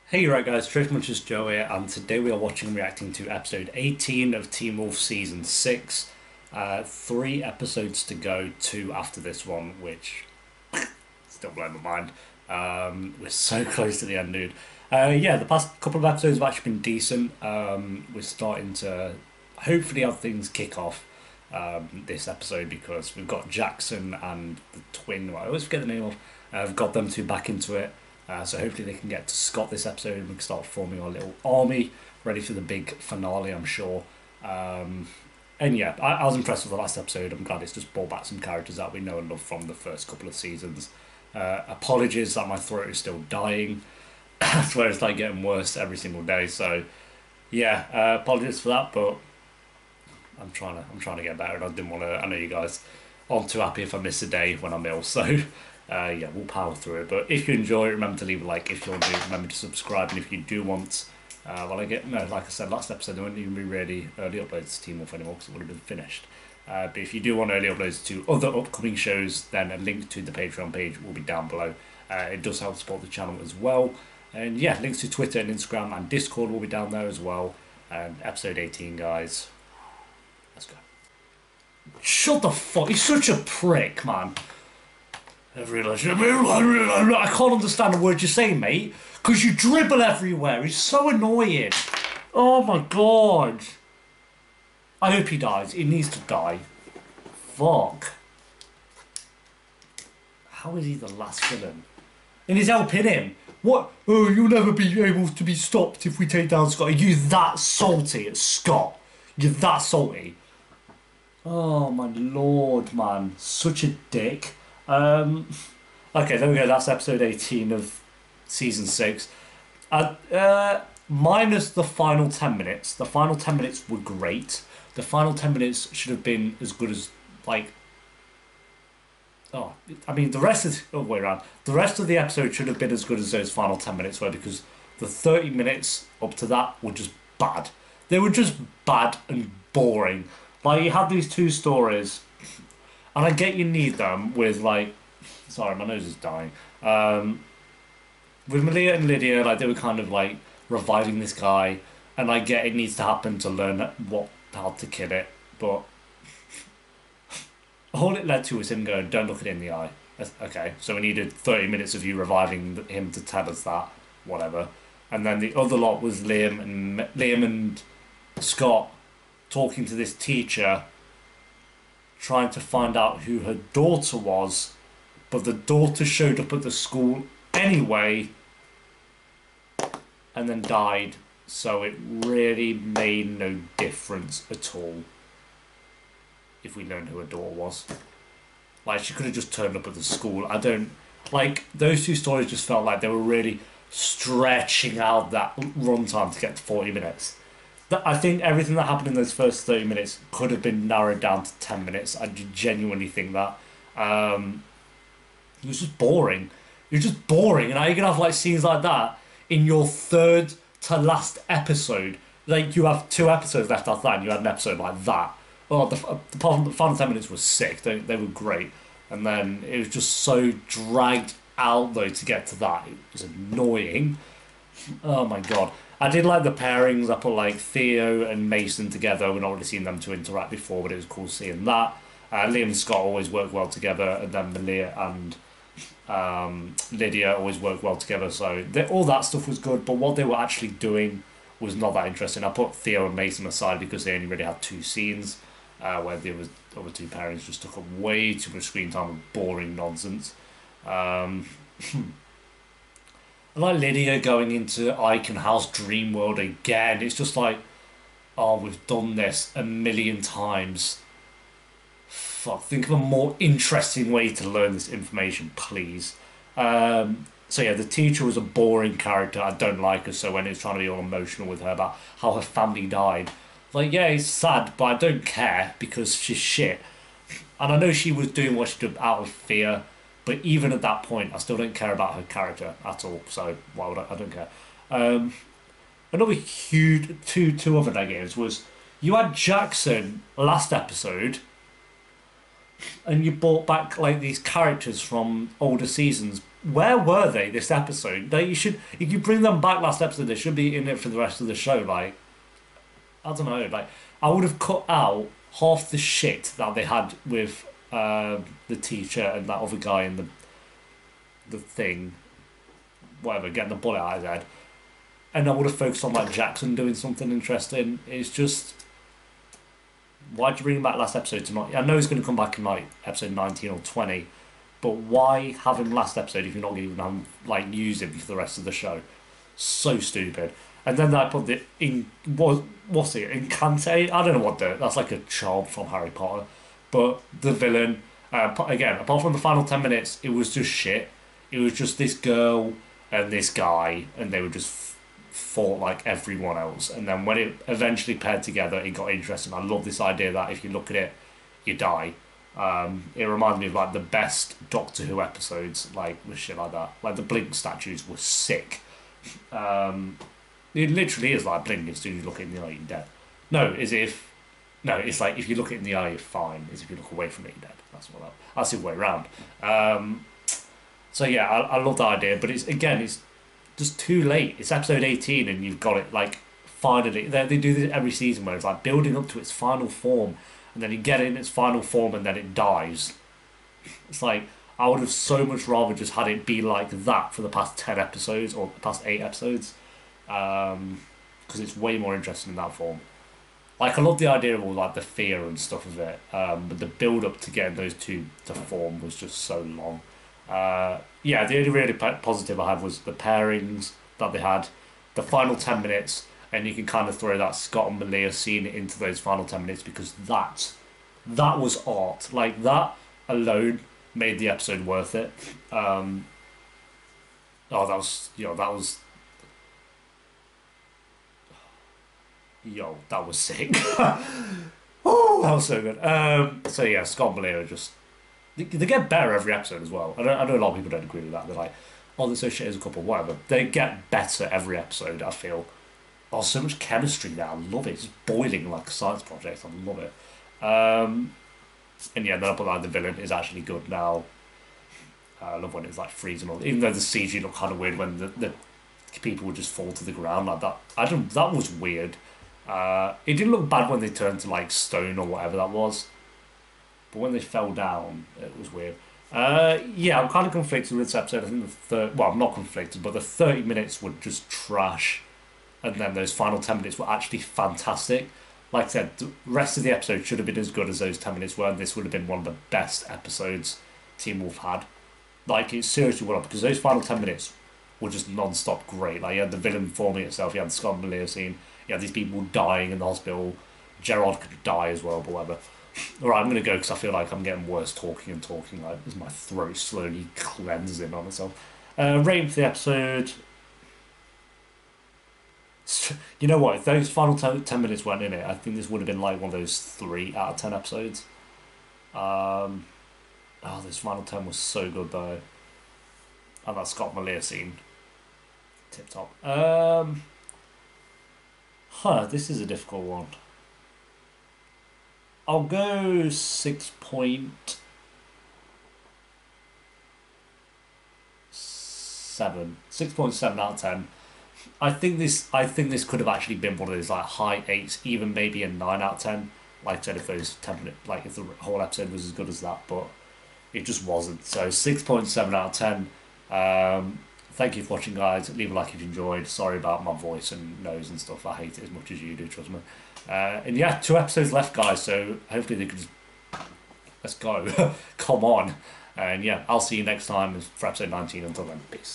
Hey, you right guys, Trish Munch's Joe here, and today we are watching and reacting to episode 18 of Teen Wolf Season 6. Three episodes to go, two after this one, which still blow my mind. We're so close to the end, dude. Yeah, the past couple of episodes have actually been decent. We're starting to hopefully have things kick off this episode because we've got Jackson and the twin, I always forget the name of, I've got them two back into it. So hopefully they can get to Scott this episode and we can start forming our little army, ready for the big finale, I'm sure. And yeah, I was impressed with the last episode. I'm glad it's just brought back some characters that we know and love from the first couple of seasons. Apologies that my throat is still dying. I swear it's like getting worse every single day. So yeah, apologies for that, but I'm trying to get better. And I didn't want to. I know you guys aren't too happy if I miss a day when I'm ill. So yeah, we'll power through it. But if you enjoy it, remember to leave a like. If you're new, remember to subscribe. And if you do want, like I said last episode, there won't even be really early uploads to Team Wolf anymore because it would have been finished. But if you do want early uploads to other upcoming shows, then a link to the Patreon page will be down below. It does help support the channel as well. And yeah, links to Twitter and Instagram and Discord will be down there as well. And episode 18, guys. Let's go. Shut the fuck. He's such a prick, man. I can't understand the words you're saying, mate. Because you dribble everywhere. He's so annoying. Oh my god. I hope he dies. He needs to die. Fuck. How is he the last villain? And he's helping him. What? Oh, you'll never be able to be stopped if we take down Scott. Are you that salty at Scott? You're that salty. Oh my lord, man. Such a dick. Okay, there we go. That's episode 18 of season 6. Minus the final 10 minutes. The final 10 minutes were great. The final 10 minutes should have been as good as, like... Oh, I mean, the rest of the way around. The rest of the episode should have been as good as those final 10 minutes were because the 30 minutes up to that were just bad. They were just bad and boring. Like, you had these two stories, and I get you need them with, like... Sorry, my nose is dying. With Malia and Lydia, like, they were kind of, like, reviving this guy, and I get it needs to happen to learn how to kill it, but... all it led to was him going, don't look it in the eye. Okay, so we needed 30 minutes of you reviving him to tell us that, whatever. And then the other lot was Liam and Scott talking to this teacher, trying to find out who her daughter was, but the daughter showed up at the school anyway, and then died, so it really made no difference at all if we learned who her daughter was. Like, she could have just turned up at the school. I don't... Like, those two stories just felt like they were really stretching out that runtime to get to 40 minutes. I think everything that happened in those first 30 minutes could have been narrowed down to 10 minutes. I genuinely think that. It was just boring. It was just boring. And how are you going to have, like, scenes like that in your third to last episode? Like, you have 2 episodes left after that and you had an episode like that. Well, the final 10 minutes was sick. They were great. And then it was just so dragged out, though, to get to that. It was annoying. Oh, my God. I did like the pairings. I put, like, Theo and Mason together. We've not really seen them two interact before, but it was cool seeing that. Liam and Scott always work well together. And then Malia and Lydia always work well together. So all that stuff was good. But what they were actually doing was not that interesting. I put Theo and Mason aside because they only really had 2 scenes. Where the other 2 pairings just took up way too much screen time with boring nonsense. I like Lydia going into Icon House Dream World again. It's just like, oh, we've done this a million times. Fuck, think of a more interesting way to learn this information, please. So yeah, the teacher was a boring character. I don't like her, so when it's trying to be all emotional with her about how her family died, like, yeah, it's sad, but I don't care because she's shit. And I know she was doing what she did out of fear, but even at that point, I still don't care about her character at all. So why would I don't care. Another huge two other negatives was you had Jackson last episode, and you brought back like these characters from older seasons where were they this episode? They should, if you bring them back last episode, they should be in it for the rest of the show. Like, I don't know, like I would have cut out half the shit that they had with the teacher and that other guy in the thing, whatever, getting the bullet out of his head, and I would have focused on like Jackson doing something interesting. It's just, why'd you bring him back last episode to not? I know he's going to come back in like episode 19 or 20, but why have him last episode if you're not going to even like use him for the rest of the show? So stupid. And then I put the in what's it, Incante? I don't know what that's like a charm from Harry Potter, but the villain again. Apart from the final 10 minutes, it was just shit. It was just this girl and this guy, and they were just fought like everyone else. And then when it eventually paired together, it got interesting. I love this idea that if you look at it, you die. It reminded me of like the best Doctor Who episodes, like with shit like that. Like the Blink statues were sick. It literally is like Blink as soon as you look it in the eye, you're dead. No, is if no, it's like if you look it in the eye, you're fine. Is if you look away from it, you're dead. That's the way around. So yeah, I love that idea, but it's just too late. It's episode 18, and you've got it like finally. They do this every season where it's like building up to its final form, and then you get it in its final form, and then it dies. It's like I would have so much rather just had it be like that for the past 10 episodes or the past 8 episodes, because it's way more interesting in that form. Like I love the idea of all like the fear and stuff of it, but the build up to getting those two to form was just so long. Yeah, the only really positive I have was the pairings that they had, the final 10 minutes, and you can kind of throw that Scott and Malia scene into those final 10 minutes because that was art. Like that alone made the episode worth it. Oh, that was sick. Oh, that was so good. So yeah, Scott and Malia are just. They get better every episode as well. I know a lot of people don't agree with that. They're like, oh, they're so shit as a couple, whatever. They get better every episode, I feel. Oh, so much chemistry there. I love it. It's boiling like a science project. I love it. And yeah, then I put like the villain is actually good now. I love when it's like freezing all. Even though the CG looked kind of weird when the people would just fall to the ground like that. That was weird. It didn't look bad when they turned to like stone or whatever that was. But when they fell down, it was weird. Yeah, I'm kind of conflicted with this episode. I think well, I'm not conflicted, but the 30 minutes were just trash. And then those final 10 minutes were actually fantastic. Like I said, the rest of the episode should have been as good as those 10 minutes were, and this would have been one of the best episodes Teen Wolf had. Like, it seriously would have, because those final 10 minutes were just non-stop great. Like, you had the villain forming itself, you had the Scott and Malia scene, you had these people dying in the hospital. Gerard could die as well, but whatever. Alright, I'm going to go because I feel like I'm getting worse talking and talking, like, as my throat slowly cleansing on itself. Rating for the episode... You know what, if those final 10 minutes weren't in it, I think this would have been like one of those 3 out of 10 episodes. Oh, this final 10 was so good though. And that Scott Malia scene. Tip top. This is a difficult one. I'll go 6.7. 6.7 out of 10. I think this could have actually been one of those like high 8s, even maybe a 9 out of 10. Like I said, if those 10 minutes, like if the whole episode was as good as that, but it just wasn't. So 6.7 out of 10. Thank you for watching, guys. Leave a like if you enjoyed. Sorry about my voice and nose and stuff. I hate it as much as you do, trust me. And yeah, 2 episodes left, guys. So hopefully they can just let's go. Come on. And yeah, I'll see you next time for episode 19. Until then, peace.